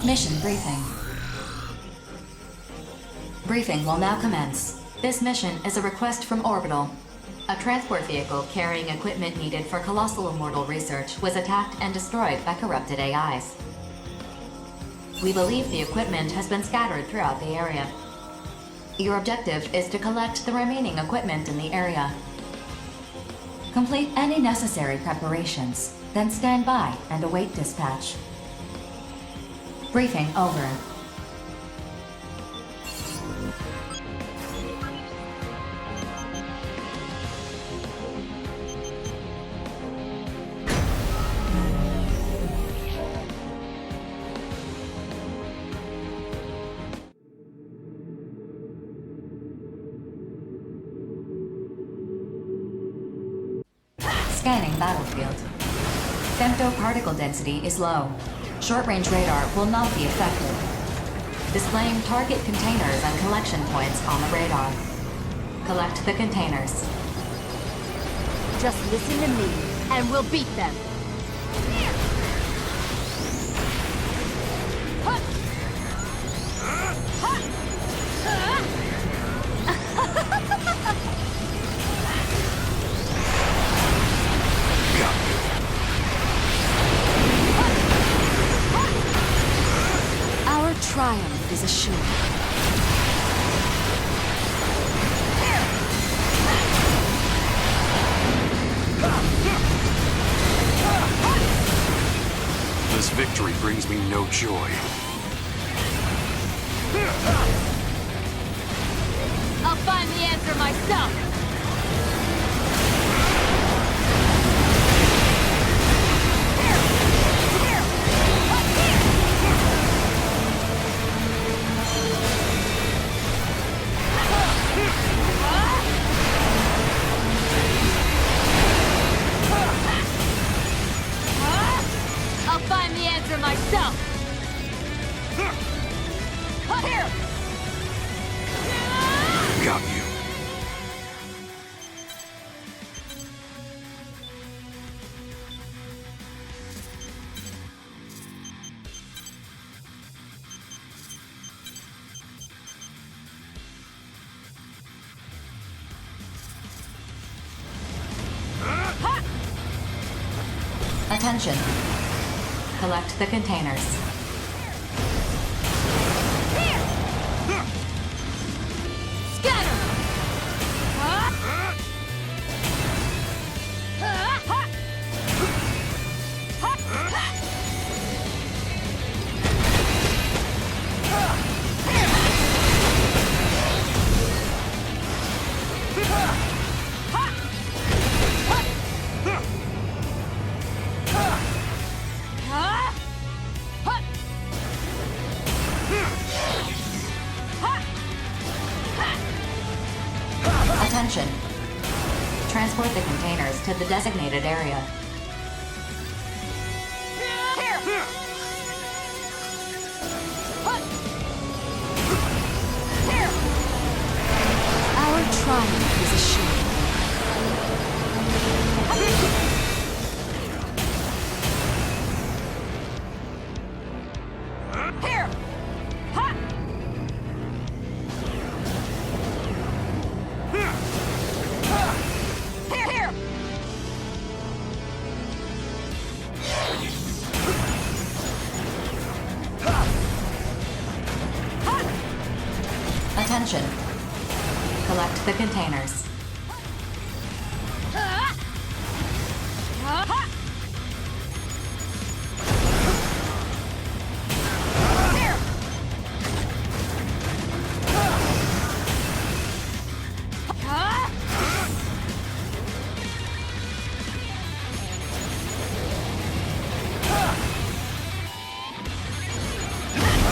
Mission briefing. Briefing will now commence. This mission is a request from Orbital. A transport vehicle carrying equipment needed for colossal immortal research was attacked and destroyed by corrupted AIs. We believe the equipment has been scattered throughout the area. Your objective is to collect the remaining equipment in the area. Complete any necessary preparations, then stand by and await dispatch. Briefing over. Scanning battlefield. Femto-particle density is low. Short-range radar will not be affected. Displaying target containers and collection points on the radar. Collect the containers. Just listen to me, and we'll beat them. Our triumph is assured. This victory brings me no joy. I'll find the answer myself! I'll find the answer myself! Here! Got you. Attention. Collect the containers. Attention. Transport the containers to the designated area. Our triumph is assured. Attention. Collect the containers.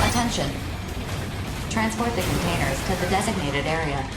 Attention. Transport the containers to the designated area.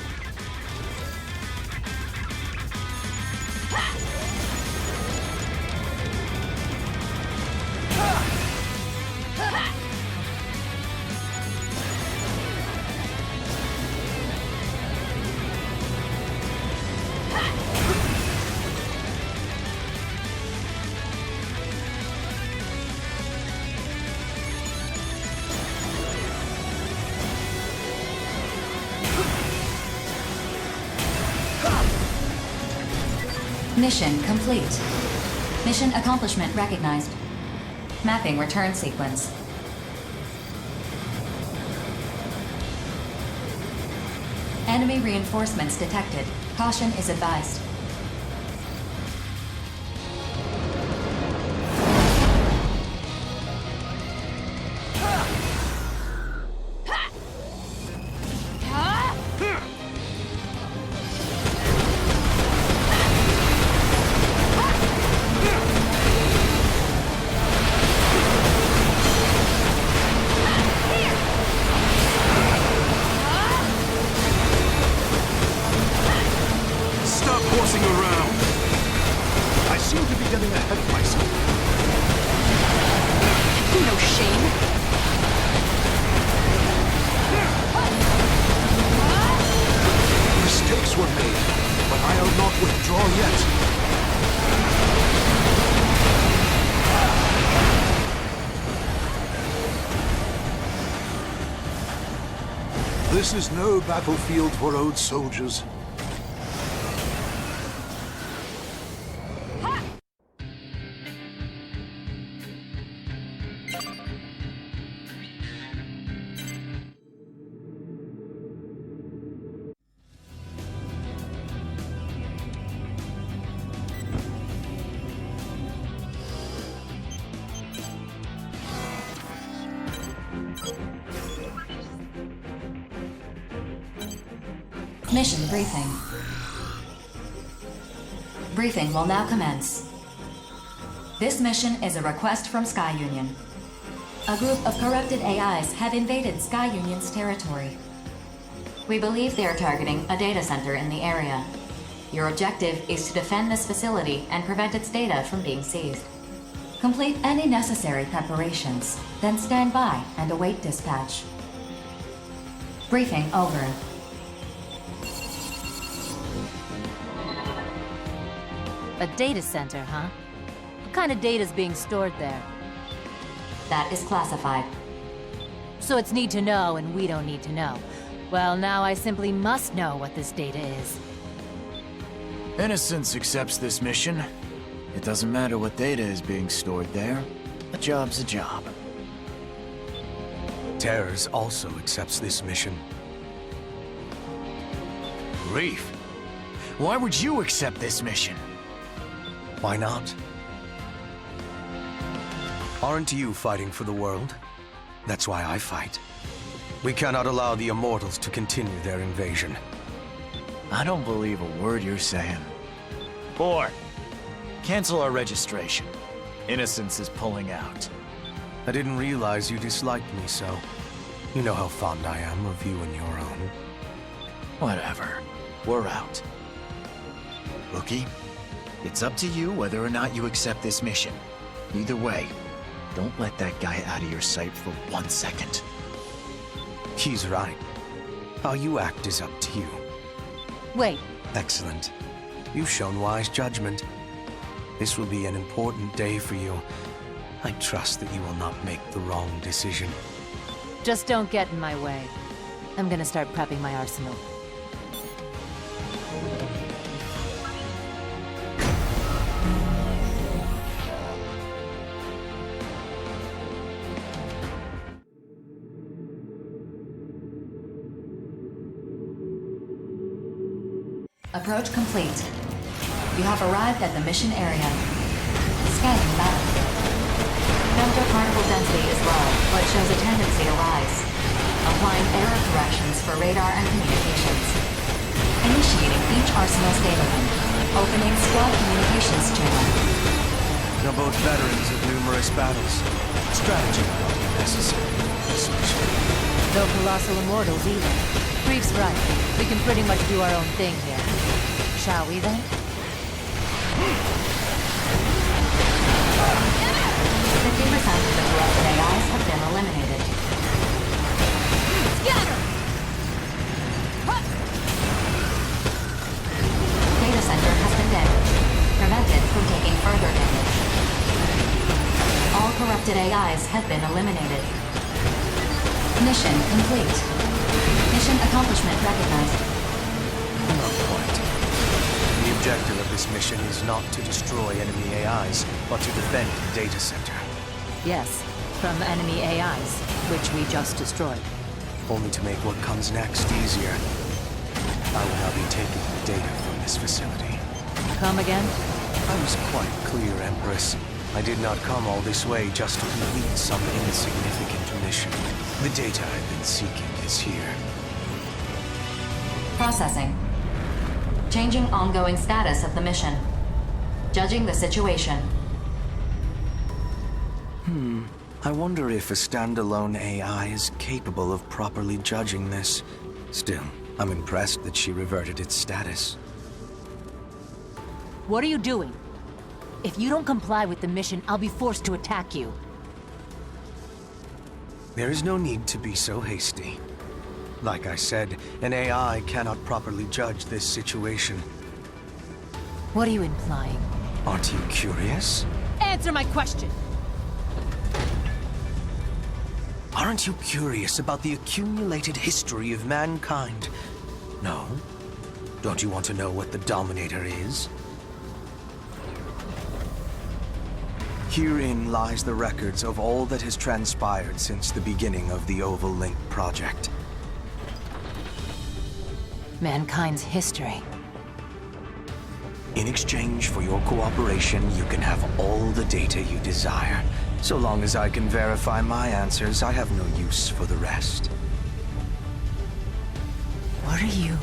Mission complete. Mission accomplishment recognized. Mapping return sequence. Enemy reinforcements detected. Caution is advised. This is no battlefield for old soldiers. Mission briefing. Briefing will now commence. This mission is a request from Sky Union. A group of corrupted AIs have invaded Sky Union's territory. We believe they are targeting a data center in the area. Your objective is to defend this facility and prevent its data from being seized. Complete any necessary preparations, then stand by and await dispatch. Briefing over. A data center, huh? What kind of data's being stored there? That is classified. So it's need to know, and we don't need to know. Well, now I simply must know what this data is. Innocence accepts this mission. It doesn't matter what data is being stored there. A job's a job. Terrors also accepts this mission. Reef, why would you accept this mission? Why not? Aren't you fighting for the world? That's why I fight. We cannot allow the Immortals to continue their invasion. I don't believe a word you're saying. Or, cancel our registration. Innocence is pulling out. I didn't realize you disliked me so. You know how fond I am of you and your own. Whatever. We're out. Rookie, it's up to you whether or not you accept this mission. Either way, don't let that guy out of your sight for 1 second. He's right. How you act is up to you. Wait, Excellent. You've shown wise judgment. This will be an important day for you. I trust that you will not make the wrong decision. just don't get in my way. I'm gonna start prepping my arsenal. Approach complete. You have arrived at the mission area. Scanning battlefield. Femtoparticle density is low, but shows a tendency to rise. Applying error corrections for radar and communications. Initiating each arsenal's data link. Opening squad communications channel. You're both veterans of numerous battles. Strategy will not be necessary for this mission. No colossal immortals either. Brief's right. We can pretty much do our own thing here. Shall we then? 50% of the corrupted AIs have been eliminated. Scatter! Data center has been damaged. Prevented from taking further damage. All corrupted AIs have been eliminated. Mission complete. Mission accomplishment recognized. Not quite. The objective of this mission is not to destroy enemy AIs, but to defend the data center. Yes, from enemy AIs, which we just destroyed. Only to make what comes next easier. I will now be taking the data from this facility. Come again? I was quite clear, Empress. I did not come all this way just to complete some insignificant mission. The data I've been seeking is here. Processing. Changing ongoing status of the mission. Judging the situation. I wonder if a standalone AI is capable of properly judging this. Still, I'm impressed that she reverted its status. What are you doing? If you don't comply with the mission, I'll be forced to attack you. There is no need to be so hasty. Like I said, an AI cannot properly judge this situation. What are you implying? Aren't you curious? Answer my question! Aren't you curious about the accumulated history of mankind? No? Don't you want to know what the Dominator is? Herein lies the records of all that has transpired since the beginning of the Oval Link project. Mankind's history. In exchange for your cooperation, you can have all the data you desire. So long as I can verify my answers, I have no use for the rest. What are you?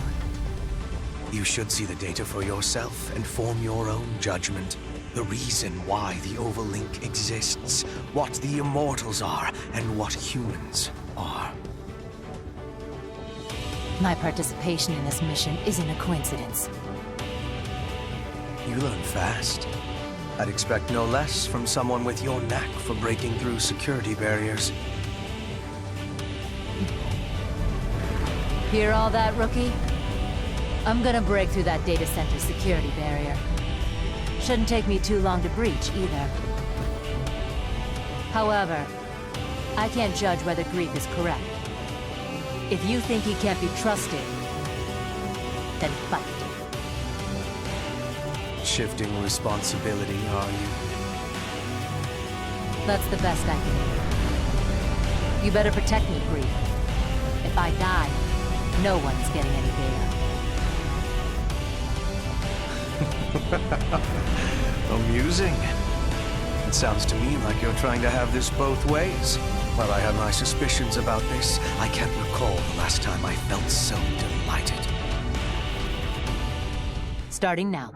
You should see the data for yourself and form your own judgment. The reason why the Oval Link exists, what the Immortals are, and what humans are. My participation in this mission isn't a coincidence. You learn fast. I'd expect no less from someone with your knack for breaking through security barriers. Hear all that, rookie? I'm gonna break through that data center security barrier. Shouldn't take me too long to breach, either. However, I can't judge whether Grief is correct. If you think he can't be trusted, then fight. Shifting responsibility, are you? That's the best I can do. You better protect me, Grief. If I die, no one's getting any data. Amusing. It sounds to me like you're trying to have this both ways. While I have my suspicions about this, I can't recall the last time I felt so delighted. Starting now.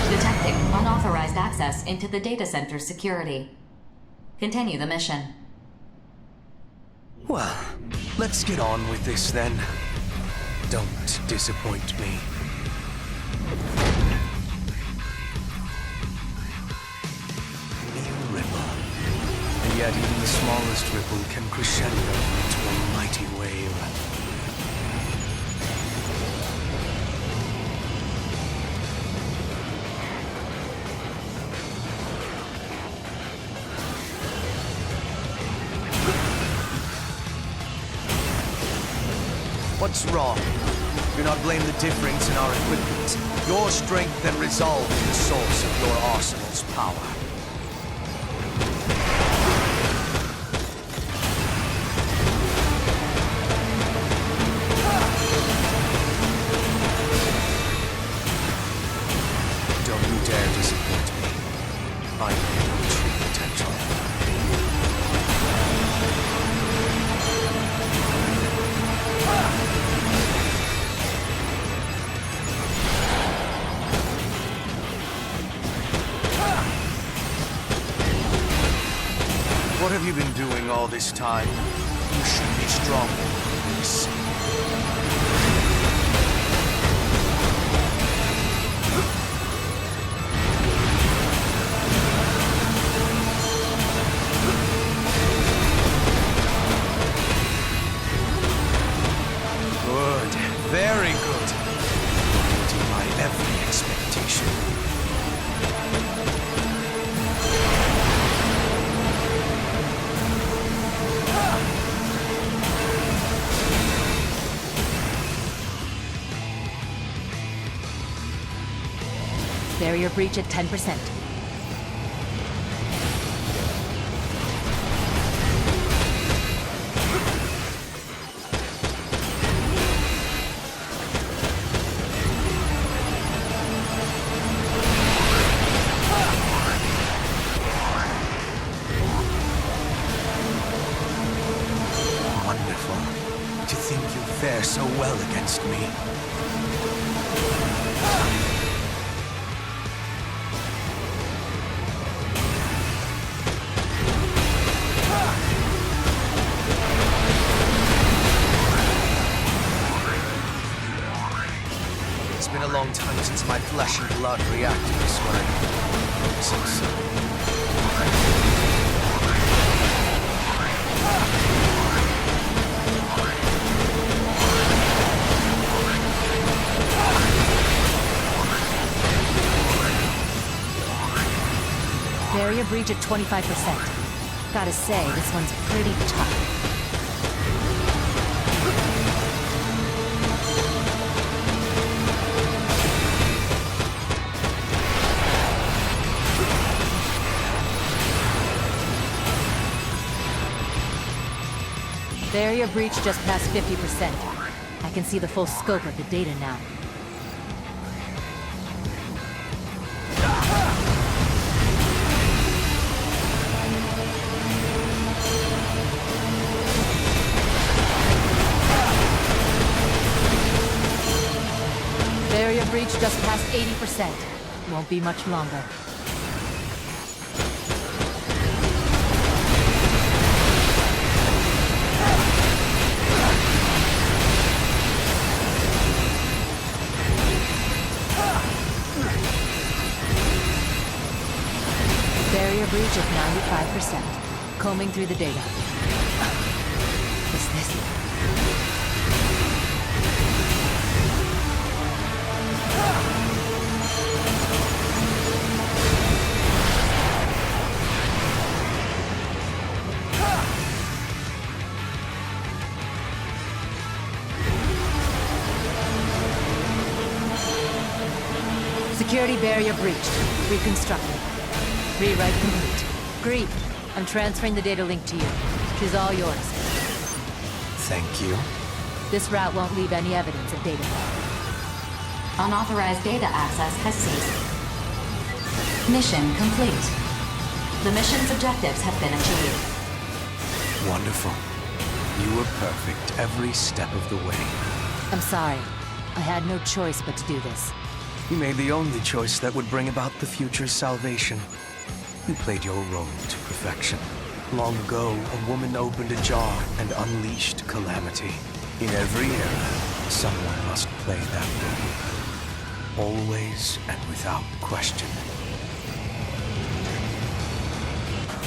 Detecting unauthorized access into the data center security. Continue the mission. Well, let's get on with this then. Don't disappoint me. Mere ripple. And yet even the smallest ripple can crescendo into a mighty wave. What's wrong? Do not blame the difference in our equipment. Your strength and resolve is the source of your arsenal's power. Don't you dare disappoint me. I know your true potential. What have you been doing all this time? You should be stronger than this. Good. Very good. Meeting my every expectation. Barrier breach at 10%. Wonderful. To think you fare so well against me. It's been a long time since my flesh and blood reacted this way. Barrier breach at 25%. Gotta say, this one's pretty tough. Barrier breach just past 50%. I can see the full scope of the data now. Barrier breach just past 80%. Won't be much longer. Barrier breach at 95%. Combing through the data. Is this... Security barrier breached. Reconstructed. Rewrite complete. Grief, I'm transferring the data link to you. She's all yours. Thank you. This route won't leave any evidence of data. Unauthorized data access has ceased. Mission complete. The mission's objectives have been achieved. Wonderful. You were perfect every step of the way. I'm sorry. I had no choice but to do this. You made the only choice that would bring about the future's salvation. You played your role to perfection. Long ago, a woman opened a jar and unleashed calamity. In every era, someone must play that role. Always and without question.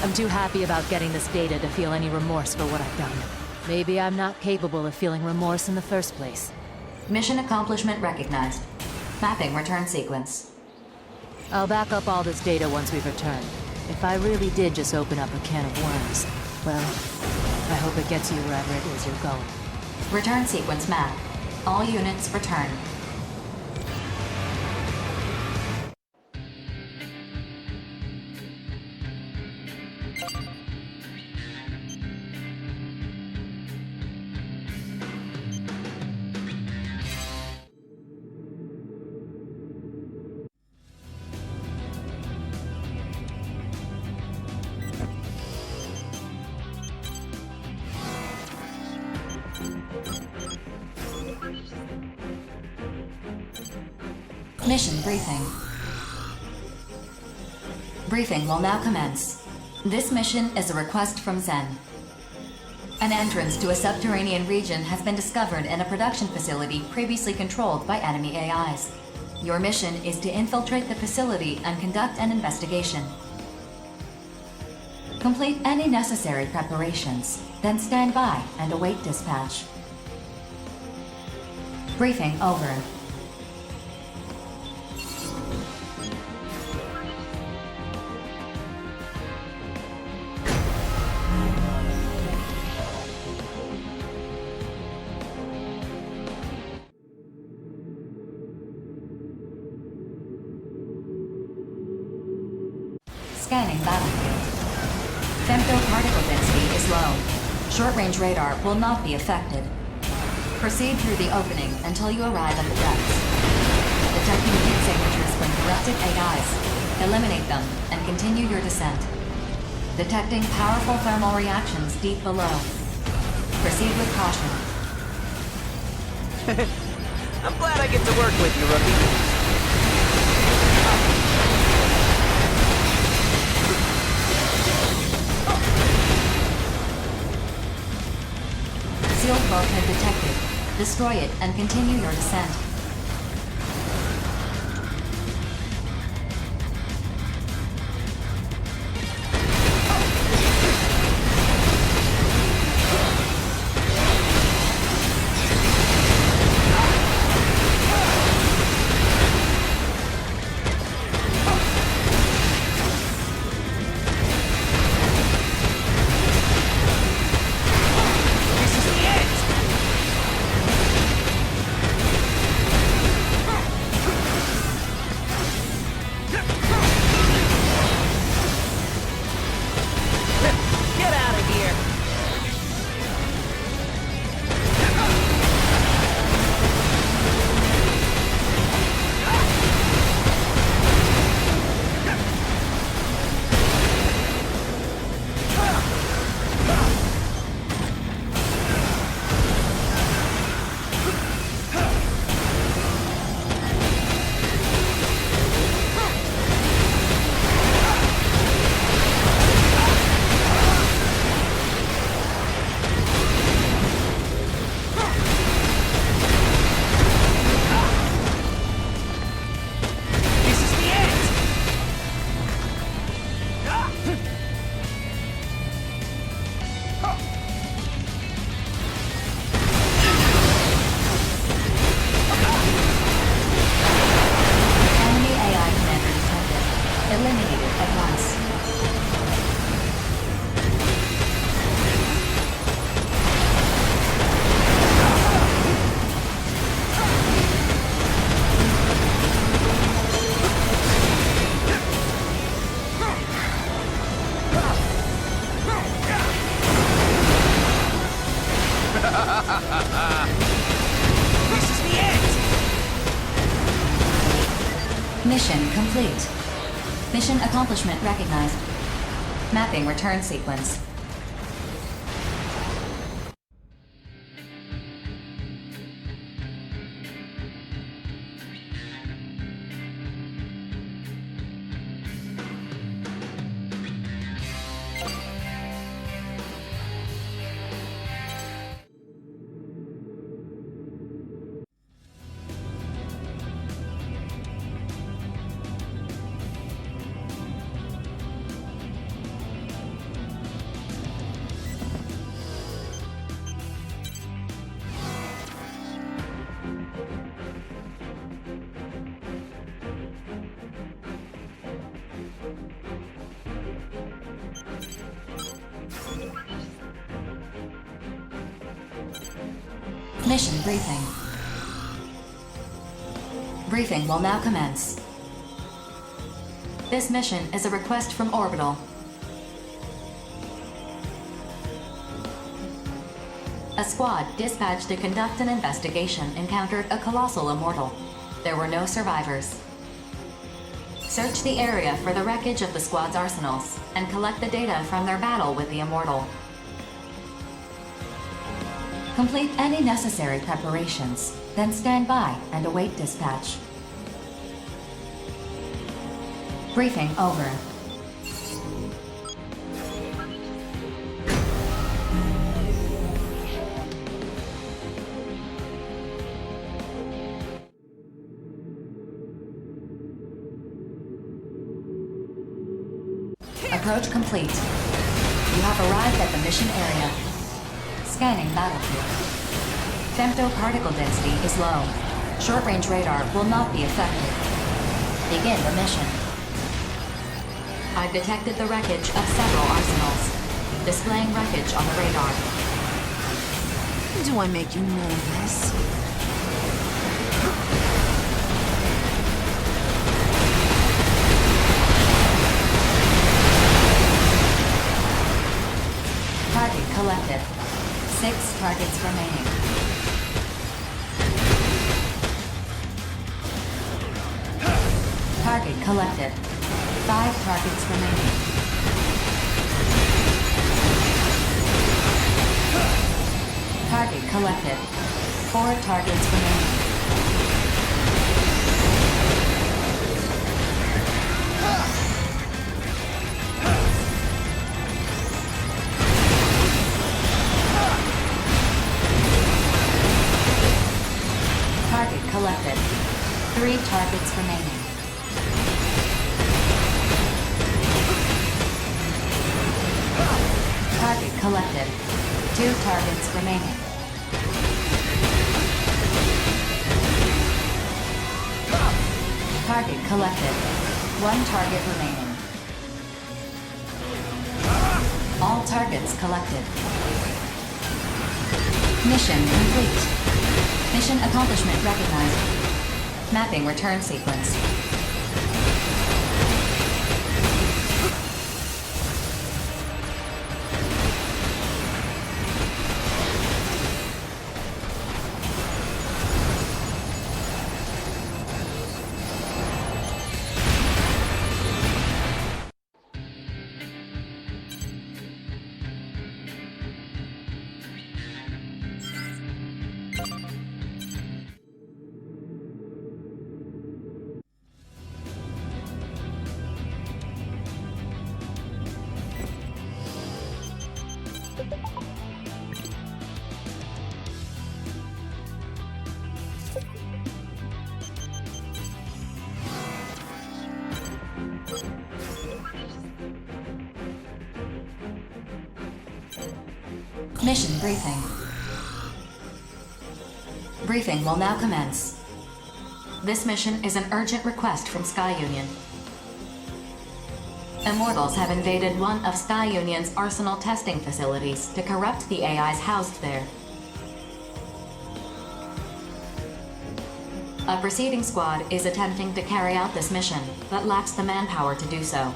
I'm too happy about getting this data to feel any remorse for what I've done. Maybe I'm not capable of feeling remorse in the first place. Mission accomplishment recognized. Mapping return sequence. I'll back up all this data once we've returned. If I really did just open up a can of worms, well, I hope it gets you wherever it is you're going. Return sequence map. All units return. Mission briefing. Briefing will now commence. This mission is a request from Zen. An entrance to a subterranean region has been discovered in a production facility previously controlled by enemy AIs. Your mission is to infiltrate the facility and conduct an investigation. Complete any necessary preparations, then stand by and await dispatch. Briefing over. Scanning battlefield. Femtoparticle density is low. Short-range radar will not be affected. Proceed through the opening until you arrive at the depths. Detecting heat signatures from corrupted AIs. Eliminate them and continue your descent. Detecting powerful thermal reactions deep below. Proceed with caution. I'm glad I get to work with you, Rookie. Sealed bulkhead detected. Destroy it and continue your descent. Mission complete. Mission accomplishment recognized. Mapping return sequence. Mission briefing. Briefing will now commence. This mission is a request from Orbital. A squad dispatched to conduct an investigation encountered a colossal immortal. There were no survivors. Search the area for the wreckage of the squad's arsenals and collect the data from their battle with the immortal. Complete any necessary preparations, then stand by and await dispatch. Briefing over. Approach complete. You have arrived at the mission area. Scanning battlefield. Femtoparticle density is low. Short-range radar will not be affected. Begin the mission. I've detected the wreckage of several arsenals. Displaying wreckage on the radar. Do I make you nervous? collected. 6 targets remaining. Target collected. 5 targets remaining. Target collected. 4 targets remaining. Target collected. 3 targets remaining. Target collected. 2 targets remaining. Target collected. 1 target remaining. All targets collected. Mission complete. Mission accomplishment recognized. Mapping return sequence. Mission briefing. Briefing will now commence. This mission is an urgent request from Sky Union. Immortals have invaded one of Sky Union's arsenal testing facilities to corrupt the AIs housed there. A preceding squad is attempting to carry out this mission, but lacks the manpower to do so.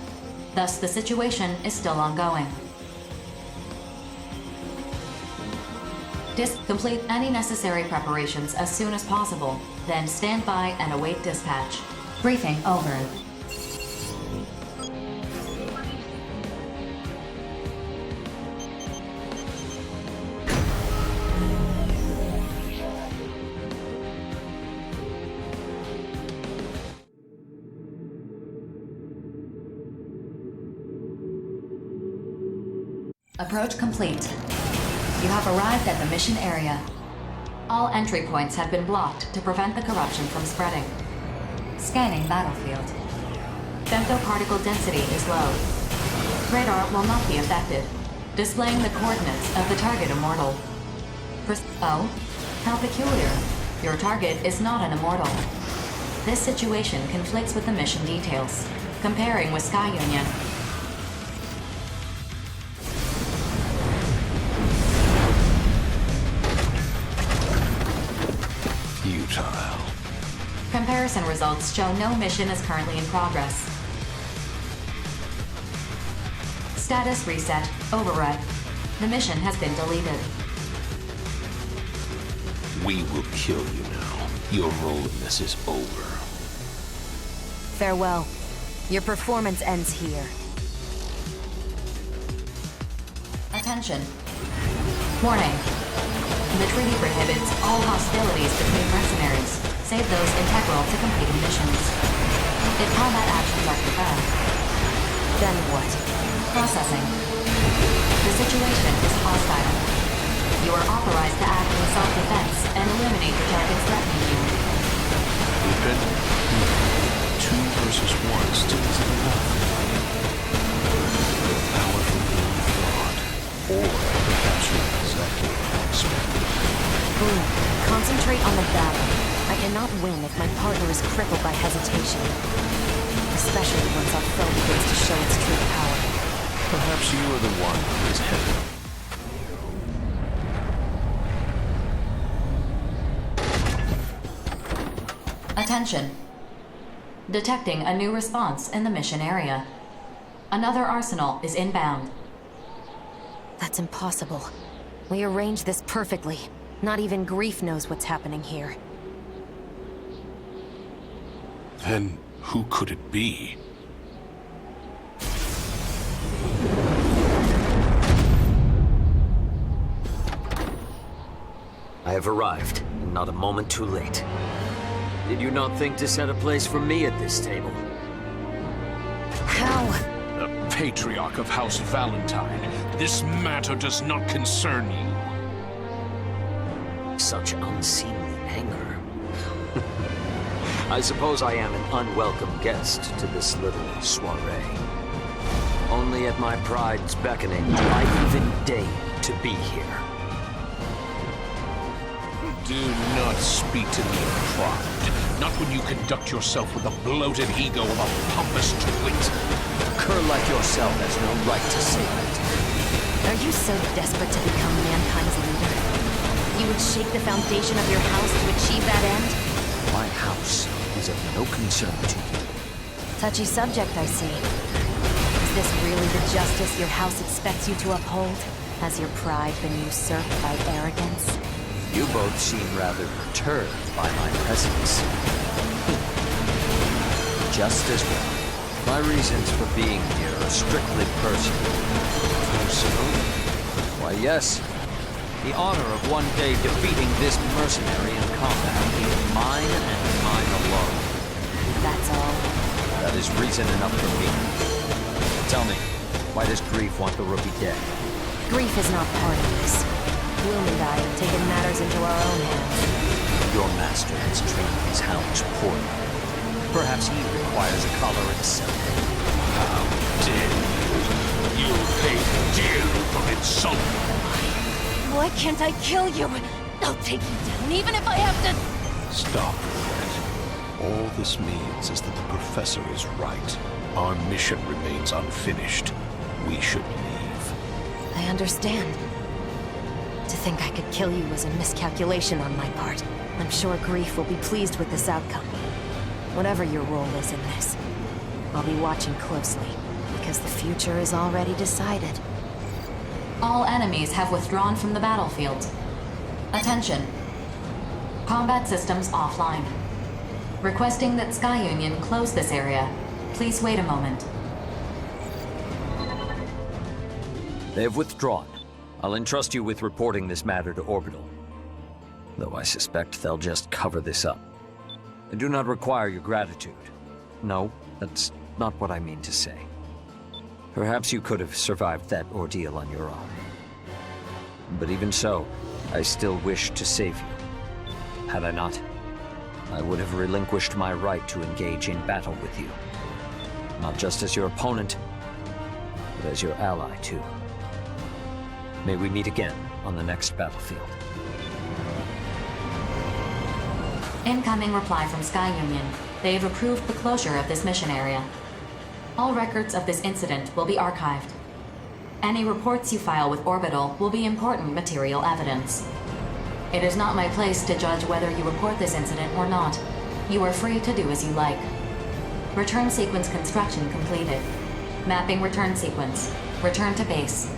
Thus, the situation is still ongoing. Complete any necessary preparations as soon as possible, then stand by and await dispatch. Briefing over. Approach complete. You have arrived at the mission area. All entry points have been blocked to prevent the corruption from spreading. Scanning battlefield. Femtoparticle density is low. Radar will not be affected, displaying the coordinates of the target immortal. Oh? How peculiar. Your target is not an immortal. This situation conflicts with the mission details. Comparing with Sky Union, futile. comparison results show no mission is currently in progress. Status reset. Override. The mission has been deleted. We will kill you now. Your role in this is over. Farewell. Your performance ends here. Attention. Warning. The treaty prohibits all hostilities between mercenaries, save those integral to completing missions. If combat actions are confirmed. Then what? Processing. The situation is hostile. You are authorized to act in self-defense and eliminate the targets threatening you. Weapon? 2 versus 1 still isn't enough. Powerful fraud. Or capture exactly what I expected. Boom. Concentrate on the battle. I cannot win if my partner is crippled by hesitation. Especially once our foe begins to show its true power. Perhaps you are the one who is headed. Attention. Detecting a new response in the mission area. Another arsenal is inbound. That That's impossible. We arranged this perfectly. Not even Grief knows what's happening here. Then who could it be? I have arrived, and not a moment too late. Did you not think to set a place for me at this table? How? The Patriarch of House Valentine. This matter does not concern you. Such unseemly anger. I suppose I am an unwelcome guest to this little soiree. Only at my pride's beckoning do I even deign to be here. Do not speak to me of pride. Not when you conduct yourself with the bloated ego of a pompous twit. A cur like yourself has no right to say that. Are you so desperate to become mankind's leader? You would shake the foundation of your house to achieve that end? My house is of no concern to you. Touchy subject, I see. Is this really the justice your house expects you to uphold? Has your pride been usurped by arrogance? You both seem rather perturbed by my presence. Just as well. My reasons for being here are strictly personal. Personal? Why, yes. The honor of one day defeating this mercenary in combat is mine and mine alone. That's all. That is reason enough for me. Tell me, why does Grief want the rookie dead? Grief is not part of this. Bloom and I have taken matters into our own hands. Your master has trained his hounds poorly. Perhaps he requires a collar himself. How dare you! You pay dear for insulting. Why can't I kill you? I'll take you down, even if I have to... Stop, Red. All this means is that the Professor is right. Our mission remains unfinished. We should leave. I understand. To think I could kill you was a miscalculation on my part. I'm sure Grief will be pleased with this outcome. Whatever your role is in this, I'll be watching closely, because the future is already decided. All enemies have withdrawn from the battlefield. Attention. Combat systems offline. Requesting that Sky Union close this area. Please wait a moment. They have withdrawn. I'll entrust you with reporting this matter to Orbital. Though I suspect they'll just cover this up. I do not require your gratitude. No, that's not what I mean to say. Perhaps you could have survived that ordeal on your own. But even so, I still wish to save you. Had I not, I would have relinquished my right to engage in battle with you. Not just as your opponent, but as your ally too. May we meet again on the next battlefield. Incoming reply from Sky Union. They have approved the closure of this mission area. All records of this incident will be archived. Any reports you file with Orbital will be important material evidence. It is not my place to judge whether you report this incident or not. You are free to do as you like. Return sequence construction completed. Mapping return sequence. Return to base.